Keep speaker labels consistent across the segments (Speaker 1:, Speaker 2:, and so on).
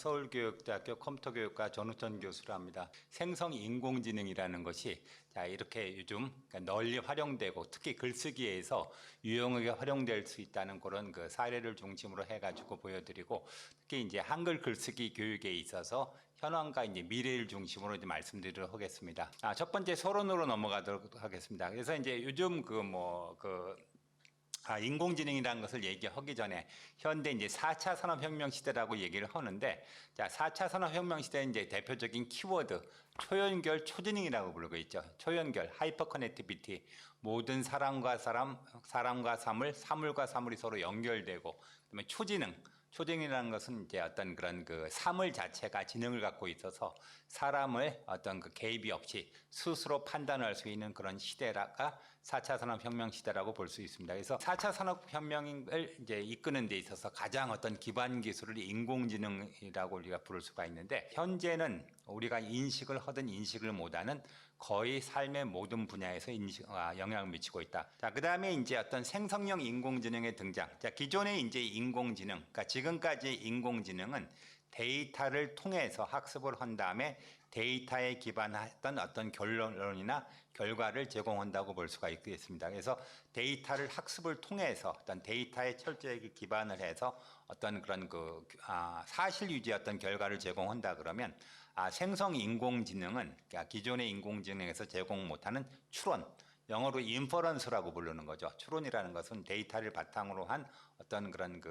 Speaker 1: 서울교육대학교 컴퓨터교육과 전우천 교수를 합니다. 생성인공지능이라는 것이 이렇게 요즘 널리 활용되고 특히 글쓰기에서 유용하게 활용될 수 있다는 그런 사례를 중심으로 해가지고 보여드리고, 특히 이제 한글 글쓰기 교육에 있어서 현황과 이제 미래를 중심으로 이제 말씀드리도록 하겠습니다. 첫 번째 서론으로 넘어가도록 하겠습니다. 그래서 이제 요즘 인공지능이라는 것을 얘기하기 전에 현대 이제 4차 산업혁명 시대라고 얘기를 하는데, 4차 산업혁명 시대의 이제 대표적인 키워드 초연결 초지능이라고 부르고 있죠. 초연결, 하이퍼 커넥티비티, 모든 사람과 사람, 사람과 사물, 사물과 사물이 서로 연결되고, 그다음에 초지능, 초지능이라는 것은 이제 어떤 그런 사물 자체가 지능을 갖고 있어서 사람을 어떤 개입이 없이 스스로 판단할 수 있는 그런 시대가 4차 산업혁명 시대라고 볼 수 있습니다. 그래서 4차 산업혁명을 이제 이끄는 데 있어서 가장 어떤 기반 기술을 인공지능이라고 우리가 부를 수가 있는데, 현재는 우리가 인식을 하든 인식을 못하는 거의 삶의 모든 분야에서 영향을 미치고 있다. 그 다음에 이제 어떤 생성형 인공지능의 등장. 기존의 이제 인공지능, 그러니까 지금까지 인공지능은 데이터를 통해서 학습을 한 다음에 데이터에 기반했던 어떤 결론이나 결과를 제공한다고 볼 수가 있겠습니다. 그래서 데이터를 학습을 통해서 어떤 데이터에 철저하게 기반을 해서 어떤 그런 사실 유지 어떤 결과를 제공한다 그러면, 생성 인공지능은 기존의 인공지능에서 제공 못하는 추론, 영어로 인퍼런스라고 부르는 거죠. 추론이라는 것은 데이터를 바탕으로 한 어떤 그런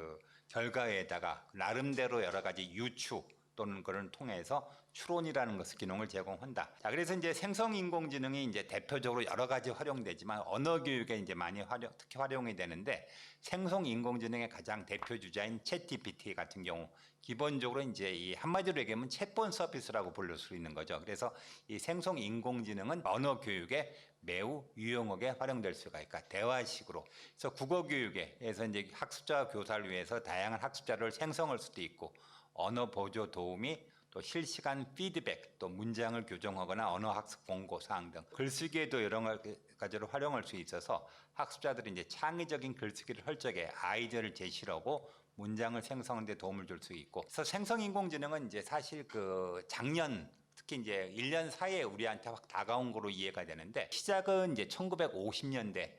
Speaker 1: 결과에다가 나름대로 여러 가지 유추 또는 그걸 통해서 추론이라는 것의 기능을 제공한다. 그래서 이제 생성인공지능이 이제 대표적으로 여러 가지 활용되지만 언어 교육에 이제 많이 특히 활용이 되는데, 생성인공지능의 가장 대표 주자인 챗GPT 같은 경우, 기본적으로 이제 이 한마디로 얘기하면 챗본 서비스라고 부를 수 있는 거죠. 그래서 이 생성인공지능은 언어 교육에 매우 유용하게 활용될 수가 있다. 대화식으로. 그래서 국어 교육에서 이제 학습자와 교사를 위해서 다양한 학습자를 생성할 수도 있고, 언어 보조 도우미, 또 실시간 피드백, 또 문장을 교정하거나 언어 학습 공고 사항 등 글쓰기에도 여러 가지로 활용할 수 있어서 학습자들이 이제 창의적인 글쓰기를 할 적에 아이디어를 제시하고 문장을 생성하는 데 도움을 줄 수 있고. 그래서 생성인공지능은 이제 사실 작년 특히 이제 1년 사이에 우리한테 확 다가온 거로 이해가 되는데, 시작은 이제 1950년대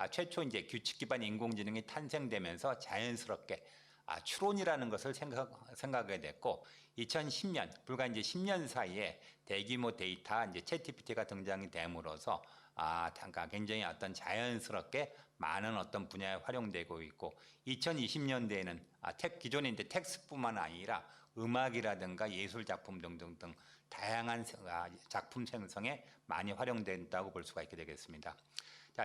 Speaker 1: 최초 이제 규칙 기반 인공지능이 탄생되면서 자연스럽게 추론이라는 것을 생각하게 됐고, 2010년 불과 이제 10년 사이에 대규모 데이터 이제 챗GPT가 등장이 됨으로써 굉장히 어떤 자연스럽게 많은 어떤 분야에 활용되고 있고, 2020년대에는 기존의 이제 텍스트뿐만 아니라 음악이라든가 예술 작품 등등등 다양한 작품 생성에 많이 활용된다고 볼 수가 있게 되겠습니다.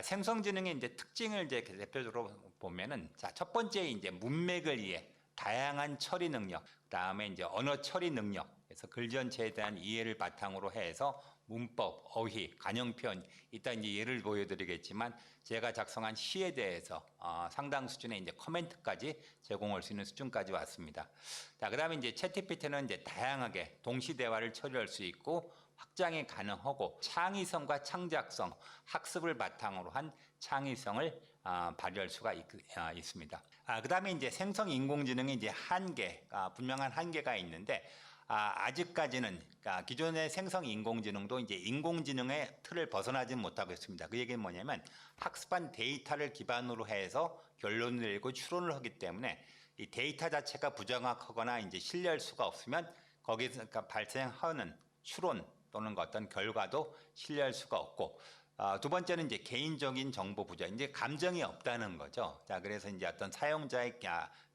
Speaker 1: 생성지능의 이제 특징을 이제 대표적으로 보면은, 첫 번째 이제 문맥을 이해, 다양한 처리 능력, 그다음에 이제 언어 처리 능력, 그래서 글 전체에 대한 이해를 바탕으로 해서 문법, 어휘, 간형 표현, 이따 이제 예를 보여드리겠지만 제가 작성한 시에 대해서 상당 수준의 이제 코멘트까지 제공할 수 있는 수준까지 왔습니다. 그다음에 이제 챗GPT는 이제 다양하게 동시 대화를 처리할 수 있고 확장이 가능하고 창의성과 창작성, 학습을 바탕으로 한 창의성을 발휘할 수가 있습니다. 그다음에 이제 생성 인공지능의 이제 분명한 한계가 있는데, 아직까지는 기존의 생성 인공지능도 이제 인공지능의 틀을 벗어나지 못하고 있습니다. 그 얘기는 뭐냐면, 학습한 데이터를 기반으로 해서 결론을 내리고 추론을 하기 때문에 이 데이터 자체가 부정확하거나 이제 신뢰할 수가 없으면 거기서 발생하는 추론 또는 어떤 결과도 신뢰할 수가 없고, 두 번째는 이제 개인적인 정보 부재, 이제 감정이 없다는 거죠. 그래서 이제 어떤 사용자의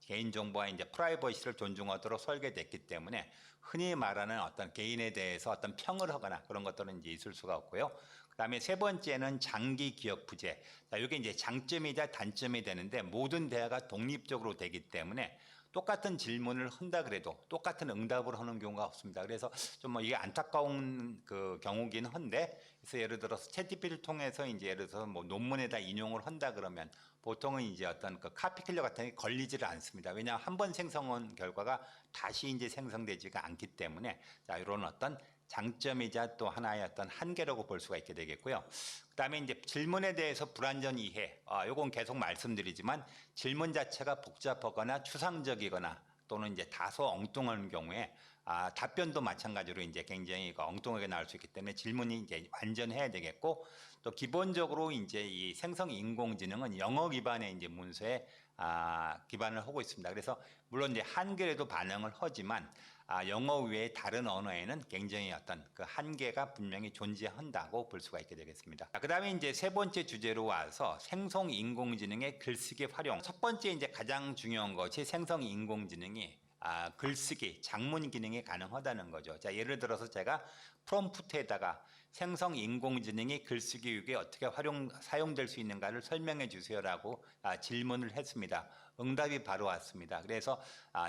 Speaker 1: 개인정보와 이제 프라이버시를 존중하도록 설계됐기 때문에 흔히 말하는 어떤 개인에 대해서 어떤 평을 하거나 그런 것들은 이제 있을 수가 없고요. 그 다음에 세 번째는 장기 기억 부재. 이게 이제 장점이자 단점이 되는데, 모든 대화가 독립적으로 되기 때문에 똑같은 질문을 한다 그래도 똑같은 응답을 하는 경우가 없습니다. 그래서 좀 이게 안타까운 경우긴 한데, 그래서 예를 들어서 챗GPT를 통해서 이제 예를 들어서 논문에다 인용을 한다 그러면 보통은 이제 어떤 카피킬러 같은 게 걸리지를 않습니다. 왜냐하면 한 번 생성한 결과가 다시 이제 생성되지가 않기 때문에, 이런 어떤 장점이자 또 하나의 어떤 한계라고 볼 수가 있게 되겠고요. 그 다음에 이제 질문에 대해서 불완전 이해, 요건 계속 말씀드리지만 질문 자체가 복잡하거나 추상적이거나 또는 이제 다소 엉뚱한 경우에 답변도 마찬가지로 이제 굉장히 엉뚱하게 나올 수 있기 때문에 질문이 이제 완전해야 되겠고, 또 기본적으로 이제 이 생성 인공지능은 영어 기반의 이제 문서에 기반을 하고 있습니다. 그래서 물론 이제 한글에도 반응을 하지만 영어 외에 다른 언어에는 굉장히 어떤 그 한계가 분명히 존재한다고 볼 수가 있게 되겠습니다. 그다음에 이제 세 번째 주제로 와서 생성 인공지능의 글쓰기 활용. 첫 번째 이제 가장 중요한 것이 생성 인공지능이 글쓰기, 작문 기능이 가능하다는 거죠. 자, 예를 들어서 제가 프롬프트에다가 생성 인공지능이 글쓰기 교육에 어떻게 사용될 수 있는가를 설명해 주세요라고 질문을 했습니다. 응답이 바로 왔습니다. 그래서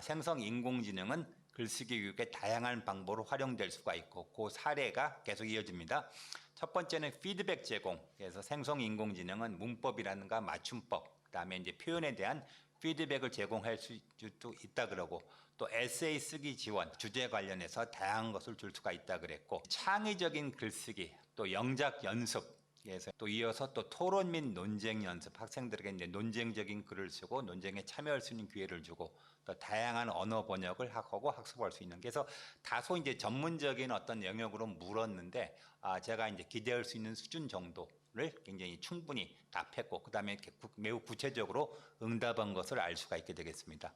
Speaker 1: 생성 인공지능은 글쓰기 교육에 다양한 방법으로 활용될 수가 있고, 그 사례가 계속 이어집니다. 첫 번째는 피드백 제공. 그래서 생성 인공지능은 문법이라든가 맞춤법, 그다음에 이제 표현에 대한 피드백을 제공할 수도 있다 그러고, 또 에세이 쓰기 지원, 주제 관련해서 다양한 것을 줄 수가 있다 그랬고, 창의적인 글쓰기, 또 영작 연습, 그래서 또 이어서 또 토론 및 논쟁 연습, 학생들에게 이제 논쟁적인 글을 쓰고 논쟁에 참여할 수 있는 기회를 주고, 또 다양한 언어 번역을 하고 학습할 수 있는. 그래서 다소 이제 전문적인 어떤 영역으로 물었는데 제가 이제 기대할 수 있는 수준 정도를 굉장히 충분히 답했고, 그다음에 매우 구체적으로 응답한 것을 알 수가 있게 되겠습니다.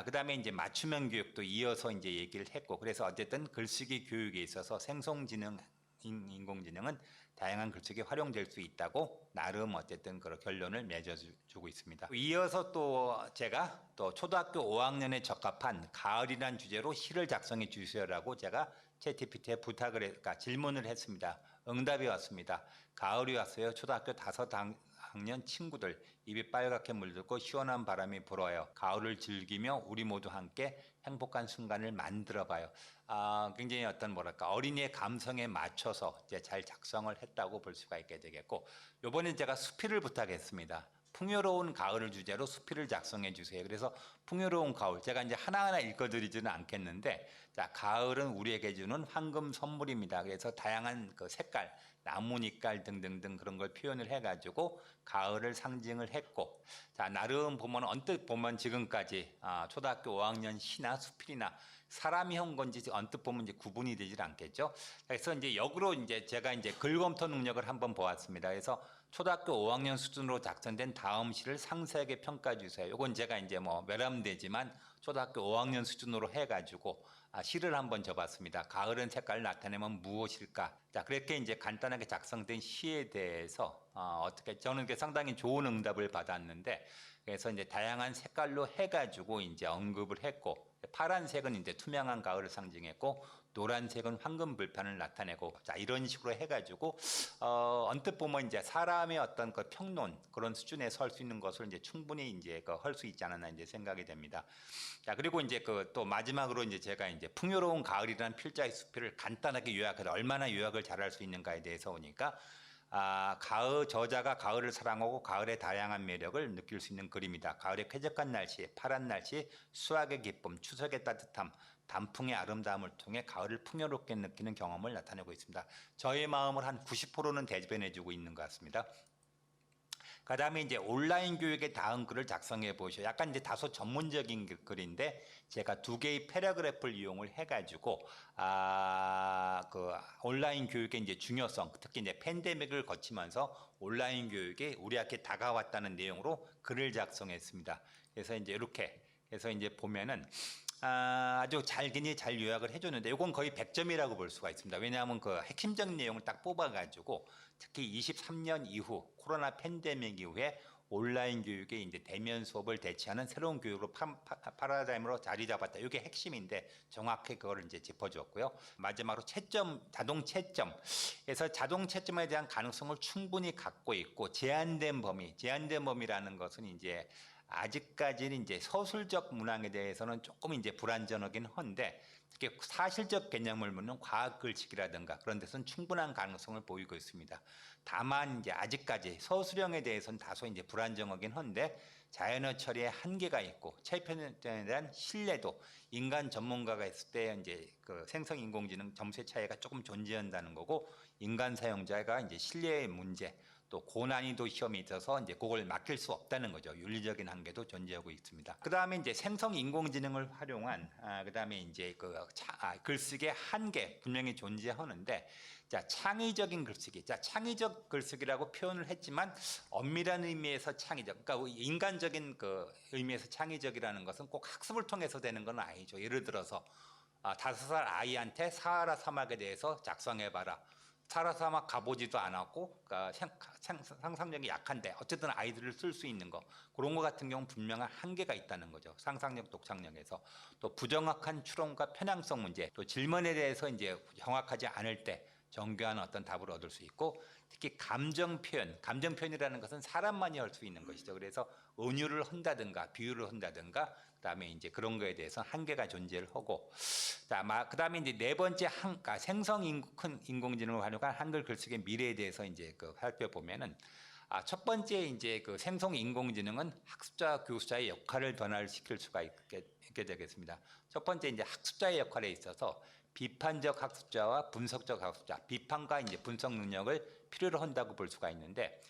Speaker 1: 그다음에 이제 맞춤형 교육도 이어서 이제 얘기를 했고, 그래서 어쨌든 글쓰기 교육에 있어서 인공지능은 다양한 글쓰기에 활용될 수 있다고 나름 어쨌든 그런 결론을 맺어주고 있습니다. 이어서 또 제가 또 초등학교 5학년에 적합한 가을이란 주제로 시를 작성해 주세요라고 제가 챗GPT에 그러니까 질문을 했습니다. 응답이 왔습니다. 가을이 왔어요. 초등학교 5학년 친구들, 입이 빨갛게 물들고 시원한 바람이 불어요. 가을을 즐기며 우리 모두 함께 행복한 순간을 만들어봐요. 굉장히 어떤 어린이의 감성에 맞춰서 이제 잘 작성을 했다고 볼 수가 있게 되겠고, 이번엔 제가 수필을 부탁했습니다. 풍요로운 가을을 주제로 수필을 작성해 주세요. 그래서 풍요로운 가을, 제가 이제 하나하나 읽어드리지는 않겠는데, 자, 가을은 우리에게 주는 황금 선물입니다. 그래서 다양한 그 색깔, 나뭇잎깔 등등등 그런 걸 표현을 해가지고 가을을 상징을 했고, 자, 나름 보면 언뜻 보면 지금까지 초등학교 5학년 시나 수필이나 사람이 한 건지 언뜻 보면 이제 구분이 되질 않겠죠. 그래서 이제 역으로 이제 제가 이제 글 검토 능력을 한번 보았습니다. 그래서 초등학교 5학년 수준으로 작성된 다음 시를 상세하게 평가해 주세요. 이건 제가 이제 뭐 외람되지만 초등학교 5학년 수준으로 해가지고 시를 한번 줘봤습니다. 가을은 색깔을 나타내면 무엇일까? 자, 그렇게 이제 간단하게 작성된 시에 대해서 어떻게 저는 상당히 좋은 응답을 받았는데, 그래서 이제 다양한 색깔로 해가지고 이제 언급을 했고, 파란색은 이제 투명한 가을을 상징했고, 노란색은 황금 불판을 나타내고, 자, 이런 식으로 해가지고 언뜻 보면 이제 사람의 어떤 그 평론 그런 수준에 설 수 있는 것을 이제 충분히 이제 할 수 있지 않았나 이제 생각이 됩니다. 자, 그리고 이제 또 마지막으로 이제 제가 이제 풍요로운 가을이라는 필자의 수필을 간단하게 요약해서 얼마나 요약을 잘할 수 있는가에 대해서 오니까, 저자가 가을을 사랑하고 가을의 다양한 매력을 느낄 수 있는 글입니다. 가을의 쾌적한 날씨, 파란 날씨, 수확의 기쁨, 추석의 따뜻함, 단풍의 아름다움을 통해 가을을 풍요롭게 느끼는 경험을 나타내고 있습니다. 저의 마음을 한 90%는 대변해주고 있는 것 같습니다. 그 다음에 이제 온라인 교육에 닿은 글을 작성해 보시죠. 약간 이제 다소 전문적인 글인데, 제가 2개의 패러그래프를 이용을 해가지고, 그 온라인 교육의 이제 중요성, 특히 이제 팬데믹을 거치면서 온라인 교육이 우리한테 다가왔다는 내용으로 글을 작성했습니다. 그래서 이제 이렇게 해서 이제 보면은, 아주 굉장히 잘 요약을 해줬는데, 이건 거의 100점이라고 볼 수가 있습니다. 왜냐하면 그 핵심적인 내용을 딱 뽑아가지고, 특히 23년 이후 코로나 팬데믹 이후에 온라인 교육에 이제 대면 수업을 대체하는 새로운 교육으로 파라다임으로 자리 잡았다. 이게 핵심인데 정확히 그거를 이제 짚어주었고요. 마지막으로 자동 채점에서 자동 채점에 대한 가능성을 충분히 갖고 있고, 제한된 범위라는 것은 이제 아직까지는 이제 서술적 문항에 대해서는 조금 이제 불안전하긴 한데, 특히 사실적 개념을 묻는 과학 글쓰기라든가 그런 데서는 충분한 가능성을 보이고 있습니다. 다만 이제 아직까지 서술형에 대해서는 다소 이제 불안정하긴 한데, 자연어 처리에 한계가 있고 채편에 대한 신뢰도, 인간 전문가가 있을 때 이제 그 생성 인공지능 점수의 차이가 조금 존재한다는 거고, 인간 사용자가 이제 신뢰의 문제, 또 고난이도 시험이 있어서 이제 그걸 맡길 수 없다는 거죠. 윤리적인 한계도 존재하고 있습니다. 그다음에 이제 생성 인공지능을 활용한 그다음에 이제 글쓰기의 한계 분명히 존재하는데, 자, 창의적인 글쓰기. 자, 창의적 글쓰기라고 표현을 했지만 엄밀한 의미에서 창의적, 그러니까 인간적인 그 의미에서 창의적이라는 것은 꼭 학습을 통해서 되는 건 아니죠. 예를 들어서 5살 아이한테 사하라 사막에 대해서 작성해봐라. 사하라 사막 가보지도 않았고, 그러니까 상상력이 약한데 어쨌든 아이들을 쓸 수 있는 거, 그런 거 같은 경우는 분명한 한계가 있다는 거죠. 상상력, 독창력에서. 또 부정확한 추론과 편향성 문제, 또 질문에 대해서 이제 정확하지 않을 때 정교한 어떤 답을 얻을 수 있고, 특히 감정 표현이라는 것은 사람만이 할 수 있는 것이죠. 그래서 은유를 한다든가 비유를 한다든가, 그다음에 이제 그런 거에 대해서 한계가 존재를 하고, 자, 그다음에 이제 네 번째 생성 인공지능을 활용한 한글 글쓰기의 미래에 대해서 이제 살펴보면은, 첫 번째 이제 생성 인공지능은 학습자 교수자의 역할을 변화시킬 수가 있게 되겠습니다. 첫 번째 이제 학습자의 역할에 있어서 비판적 학습자와 분석적 학습자, 비판과 이제 분석 능력을 필요로 한다고 볼 수가 있는데,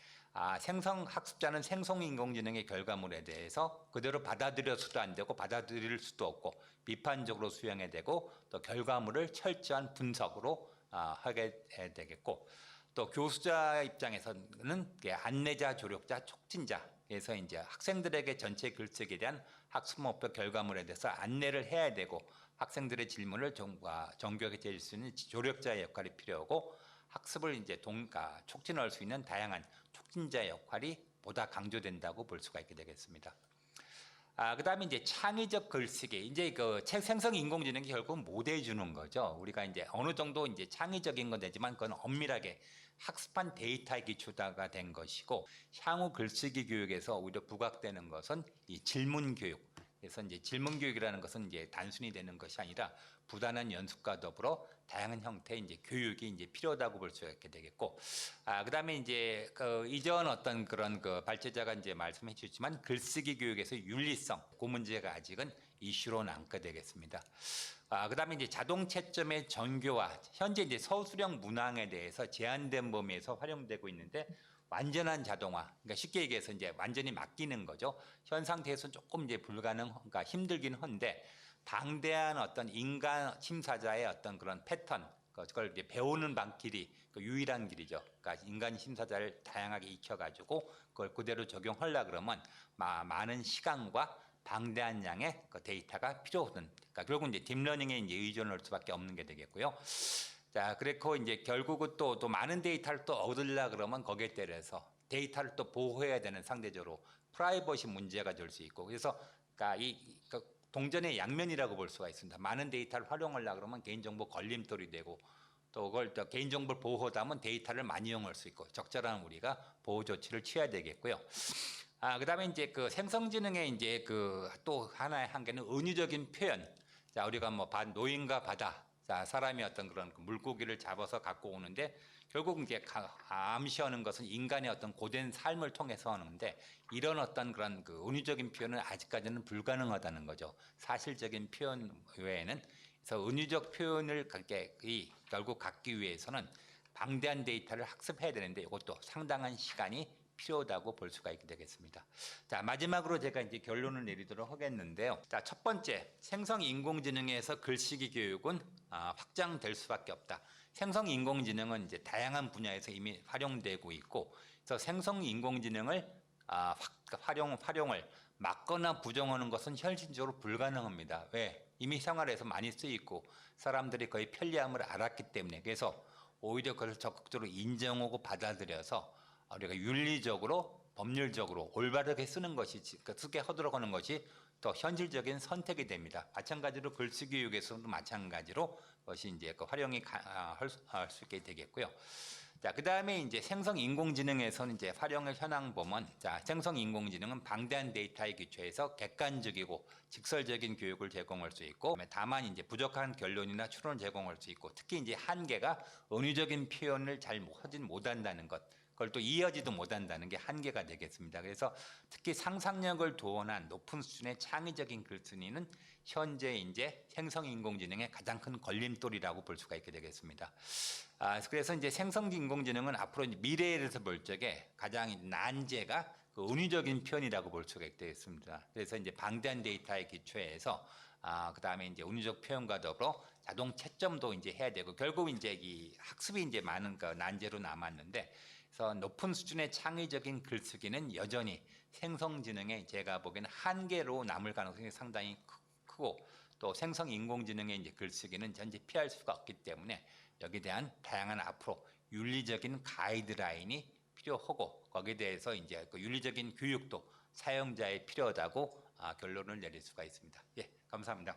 Speaker 1: 생성 학습자는 생성 인공지능의 결과물에 대해서 그대로 받아들여서도 안 되고 받아들일 수도 없고 비판적으로 수용해야 되고, 또 결과물을 철저한 분석으로 하게 되겠고, 또 교수자 입장에서는 안내자, 조력자, 촉진자에서 이제 학생들에게 전체 글쓰기에 대한 학습 목표 결과물에 대해서 안내를 해야 되고, 학생들의 질문을 정교하게 제일 수 있는 조력자의 역할이 필요하고, 학습을 이제 촉진할 수 있는 다양한 촉진자의 역할이 보다 강조된다고 볼 수가 있게 되겠습니다. 그다음에 이제 창의적 글쓰기, 이제 책 생성 인공지능이 결국 못 해주는 거죠. 우리가 이제 어느 정도 이제 창의적인 건 되지만 그건 엄밀하게 학습한 데이터에 기초가 된 것이고, 향후 글쓰기 교육에서 오히려 부각되는 것은 이 질문 교육. 그래서 이제 질문 교육이라는 것은 이제 단순히 되는 것이 아니라 부단한 연습과 더불어 다양한 형태의 이제 교육이 이제 필요하다고 볼 수 있게 되겠고, 그다음에 이제 이전 어떤 그런 발제자가 이제 말씀해 주셨지만 글쓰기 교육에서 윤리성, 그 문제가 아직은 이슈로 남게 되겠습니다. 그다음에 이제 자동 채점의 정교화, 현재 이제 서술형 문항에 대해서 제한된 범위에서 활용되고 있는데, 완전한 자동화, 그러니까 쉽게 얘기해서 이제 완전히 맡기는 거죠. 현 상태에서는 조금 이제 그러니까 힘들긴 한데, 방대한 어떤 인간 심사자의 어떤 그런 패턴, 그걸 이제 배우는 길이 유일한 길이죠. 그러니까 인간 심사자를 다양하게 익혀가지고 그걸 그대로 적용하려 그러면 많은 시간과 방대한 양의 데이터가 필요하든, 그러니까 결국 이제 딥러닝에 이제 의존할 수밖에 없는 게 되겠고요. 자, 그리고 이제 결국은 또 많은 데이터를 또 얻으려 그러면 거기에 따라서 데이터를 또 보호해야 되는 상대적으로 프라이버시 문제가 될 수 있고, 그래서 그러니까 동전의 양면이라고 볼 수가 있습니다. 많은 데이터를 활용하려 그러면 개인정보 걸림돌이 되고, 또 그걸 또 개인정보를 보호하다 면 데이터를 많이 이용할 수 있고, 적절한 우리가 보호 조치를 취해야 되겠고요. 그다음에 이제 생성지능의 이제 또 하나의 한계는 은유적인 표현. 자, 우리가 뭐 노인과 바다, 자, 사람이 어떤 그런 물고기를 잡아서 갖고 오는데, 결국 이제 암시하는 것은 인간의 어떤 고된 삶을 통해서 하는데, 이런 어떤 그런 은유적인 표현은 아직까지는 불가능하다는 거죠. 사실적인 표현 외에는. 그래서 은유적 표현을 결국 갖기 위해서는 방대한 데이터를 학습해야 되는데, 이것도 상당한 시간이 필요하다고 볼 수가 있게 되겠습니다. 자, 마지막으로 제가 이제 결론을 내리도록 하겠는데요. 자, 첫 번째, 생성 인공지능에서 글쓰기 교육은 확장될 수밖에 없다. 생성 인공지능은 이제 다양한 분야에서 이미 활용되고 있고, 그래서 생성 인공지능을 활용을 막거나 부정하는 것은 현실적으로 불가능합니다. 왜? 이미 생활에서 많이 쓰이고 사람들이 거의 편리함을 알았기 때문에. 그래서 오히려 그걸 적극적으로 인정하고 받아들여서 우리가 윤리적으로, 법률적으로 올바르게 쓰는 것이, 쓰게 하도록 하는 것이 더 현실적인 선택이 됩니다. 마찬가지로 글쓰기 교육에서도 마찬가지로 그것이 이제 활용이 할 수 있게 되겠고요. 자, 그 다음에 이제 생성 인공지능에서는 이제 활용을 현황 보면, 자, 생성 인공지능은 방대한 데이터에 기초해서 객관적이고 직설적인 교육을 제공할 수 있고, 다만 이제 부족한 결론이나 추론을 제공할 수 있고, 특히 이제 한계가 은유적인 표현을 잘 하진 못한다는 것. 그걸 또 이해하지도 못한다는 게 한계가 되겠습니다. 그래서 특히 상상력을 도원한 높은 수준의 창의적인 글쓴이는 현재 이제 생성인공지능의 가장 큰 걸림돌이라고 볼 수가 있게 되겠습니다. 그래서 이제 생성인공지능은 앞으로 이제 미래에 대해서 볼 적에 가장 난제가 그 은유적인 표현이라고 볼 수가 있겠습니다. 그래서 이제 방대한 데이터에 기초해서 그다음에 이제 은유적 표현과 더불어 자동 채점도 이제 해야 되고 결국 이제 이 학습이 이제 많은 그 난제로 남았는데 그래서 높은 수준의 창의적인 글쓰기는 여전히 생성지능의 제가 보기에는 한계로 남을 가능성이 상당히 크고 또 생성인공지능의 이제 글쓰기는 현재 피할 수가 없기 때문에 여기에 대한 다양한 앞으로 윤리적인 가이드라인이 필요하고 거기에 대해서 이제 그 윤리적인 교육도 사용자에 필요하다고 결론을 내릴 수가 있습니다. 예, 감사합니다.